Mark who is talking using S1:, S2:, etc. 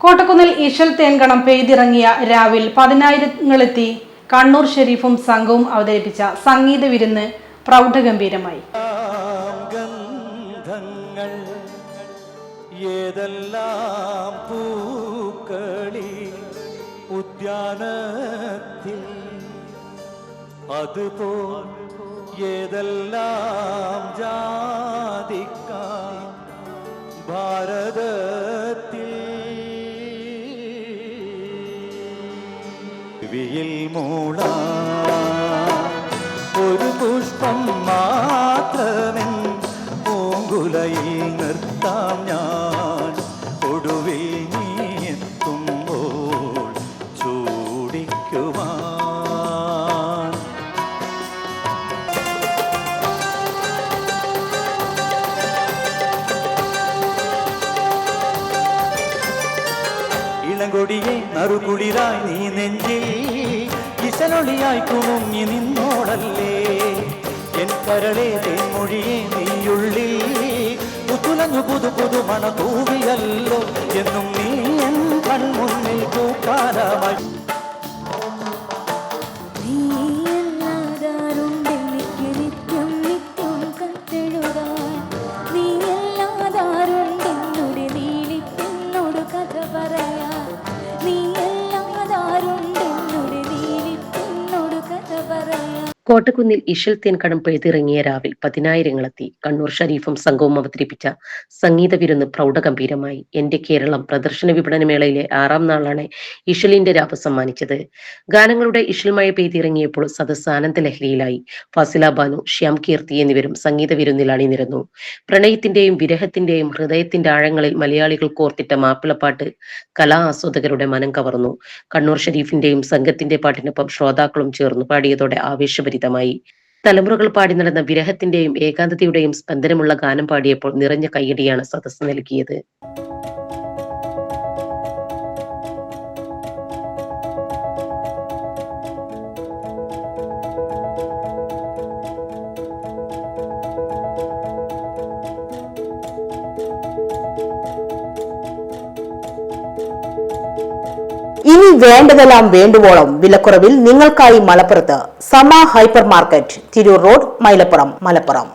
S1: കോട്ടക്കുന്നിൽ ഇശൽ തേൻകണം പെയ്തിറങ്ങിയ രാവിൽ പതിനായിരങ്ങളെത്തി കണ്ണൂർ ഷെരീഫും സംഘവും അവതരിപ്പിച്ച സംഗീത വിരുന്ന് പ്രൗഢഗംഭീരമായി.
S2: ഏതെല്ലാം പൂക്കളി ഉദ്യാനത്തിൽ അതുപോൽ ഏതെല്ലാം ജാതിക്കാ ഭാരതത്തിൽ വിയിൽ മൂളാ ഒരു പുഷ്പം മാത്രമെൻ പൂങ്കുലയിൽ നിർത്താം ഞാൻ ഒടുവിൽ നീ എത്തുമ്പോൾ ചൂടിക്കുവാൻ. ഇളങ്കൊടിയെ നറുകുളിരായി നീ നെഞ്ചിൽ ഇശലൊളിയായി കുണുങ്ങി നിന്നോടല്ലേ എൻ കരളെ തേൻമൊഴിയെ നീയുള്ളിൽ പുതുലഞ്ഞു പുതു പുതു മണ തൂവിയല്ലോ എന്നും നീ എൻ കൺമുന്നിൽ പൂക്കാലമായി.
S3: കോട്ടക്കുന്നിൽ ഇശൽ തേൻകണം പെയ്തിറങ്ങിയ രാവിൽ പതിനായിരങ്ങളെത്തി കണ്ണൂർ ഷരീഫും സംഘവും അവതരിപ്പിച്ച സംഗീത വിരുന്ന് പ്രൗഢഗംഭീരമായി. എന്റെ കേരളം പ്രദർശന വിപണന മേളയിലെ 6ാം നാളാണ് ഇശലിന്റെ രാവ് സമ്മാനിച്ചത്. ഗാനങ്ങളുടെ ഇശൽ മഴ പെയ്തിറങ്ങിയപ്പോൾ സദസ് ആനന്ദലഹരിയിലായി. ഫാസില ബാനു, ശ്യാം കീർത്തി എന്നിവരും സംഗീത വിരുന്നിൽ അണിനിരന്നു. പ്രണയത്തിന്റെയും വിരഹത്തിന്റെയും ഹൃദയത്തിന്റെ ആഴങ്ങളിൽ മലയാളികൾ കോർത്തിട്ട മാപ്പിളപ്പാട്ട് കലാ ആസ്വാദകരുടെ മനം കവർന്നു. കണ്ണൂർ ഷരീഫിന്റെയും സംഘത്തിന്റെ പാട്ടിനൊപ്പം ശ്രോതാക്കളും ചേർന്നു പാടിയതോടെ ആവേശഭരിതമായി. തലമുറകൾ പാടി നടന്ന വിരഹത്തിന്റെയും ഏകാന്തതയുടെയും സ്പന്ദനമുള്ള ഗാനം പാടിയപ്പോൾ നിറഞ്ഞ കയ്യടിയാണ് സദസ്സ് നൽകിയത്.
S4: ഇനി വേണ്ടതെല്ലാം വേണ്ടുവോളം വിലക്കുറവിൽ നിങ്ങൾക്കായി മലപ്പുറത്ത് സമ hyper market, Tirur road, Mylapuram, Malappuram.